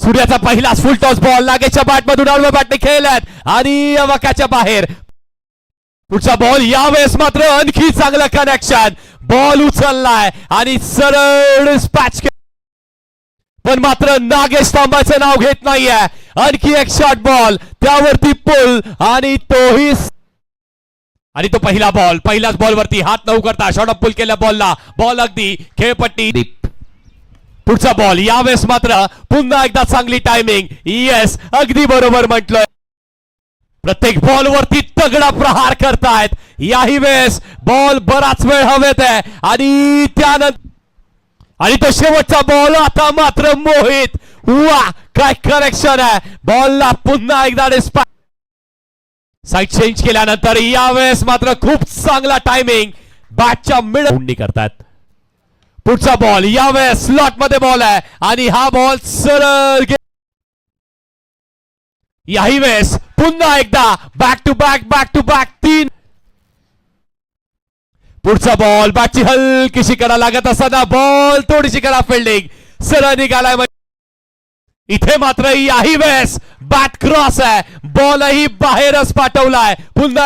सूर्याचा पहिलाच फुल toss ball नागेशच्या बॅटमधून आडव्या बॅटने खेळल्यात आणि अवकाच्या बाहेर. पुढचा बॉल यावेळेस मात्र आणखी चांगलं कनेक्शन. बॉल उचललाय आणि सरळ स्पॅच, पण मात्र नागेश थांबायचं नाव घेत नाहीये. आणखी एक शॉर्ट बॉल त्यावरती पुल आणि तोही, आणि तो पहिला बॉल पहिल्याच बॉलवरती हात न करता शॉर्ट पुल केल्या बॉलला. बॉल अगदी खेळपट्टी. पुढचा बॉल यावेळेस मात्र पुन्हा एकदा चांगली टायमिंग. येस, अगदी बरोबर म्हटलंय. प्रत्येक बॉल वरती तगडा प्रहार करतायत. याही वेळेस बॉल बराच वेळ हवेत आहे आणि त्यानंतर, आणि तो शेवटचा बॉल आता मात्र मोहित. वा, काय करेक्शन आहे. बॉलला पुन्हा एकदा साईड चेंज केल्यानंतर यावेळेस मात्र खूप चांगला टायमिंग. बॅटच्या मिड करतात. पुढचा बॉल यावेळेस स्लॉट मध्ये बॉल आहे आणि हा बॉल सरळ, याही वेळेस पुन्हा एकदा बॅक टू बॅक 3. पुढचा बॉल बॅटची हलकीशी कडा लागत असताना बॉल थोडीशी कडा फिल्डिंग सरळ निघालाय. इथे मात्र याही वेळेस बॅट क्रॉस आहे. बॉलही बाहेरच पाठवलाय पुन्हा,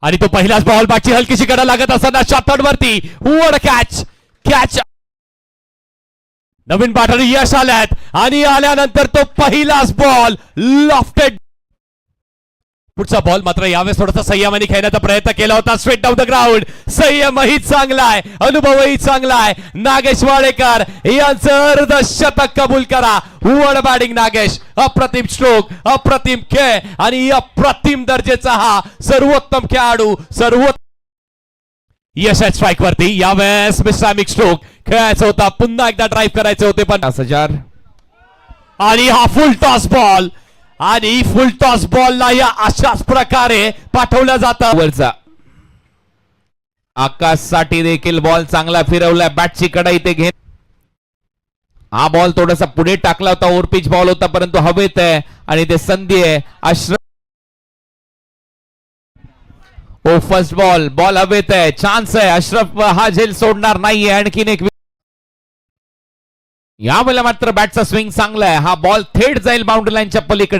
आणि तो पहिलाच बॉल बॅटची हलकीशी कडा लागत असताना शॉर्ट वरती वर कॅच. नवीन बॅटर यश आल्यात आणि आल्यानंतर तो पहिलाच बॉल लॉफ्टेड. पुढचा बॉल मात्र यावेळेस थोडासा संयमाने खेळण्याचा प्रयत्न केला होता. Straight down the ground. संयमही चांगला आहे, अनुभवही चांगला आहे. नागेश वाडेकर यांचं अर्धशतक कबूल करा. हुवड बॅटिंग नागेश. अप्रतिम स्ट्रोक, अप्रतिम खेळ आणि अप्रतिम दर्जेचा हा सर्वोत्तम खेळाडू. यश आहे स्ट्राईक वरती. यावेळेस मिश्रामिक स्ट्रोक खेळायचा होता, पुन्हा एकदा ड्राईव्ह करायचे होते, 50,000. आणि हा फुल टॉस बॉल, आणि फुल टॉस बॉलला या अशाच प्रकारे पाठवलं जातं वरचा. आकाशसाठी देखील बॉल चांगला फिरवलाय. बॅटची कडा इथे घेत, हा बॉल थोडासा पुढे टाकला होता. ओव्हर पिच बॉल होता परंतु हवेत आहे आणि ते संधी आहे. अश्रफ, ओ फर्स्ट बॉल हवेत आहे. चान्स आहे. अश्रफ हा झेल सोडणार नाहीये. आणखीन एक, यावेळेला मात्र बॅटचा स्विंग चांगला आहे. हा बॉल थेट जाईल बाउंड्री लाईनच्या पलीकडे.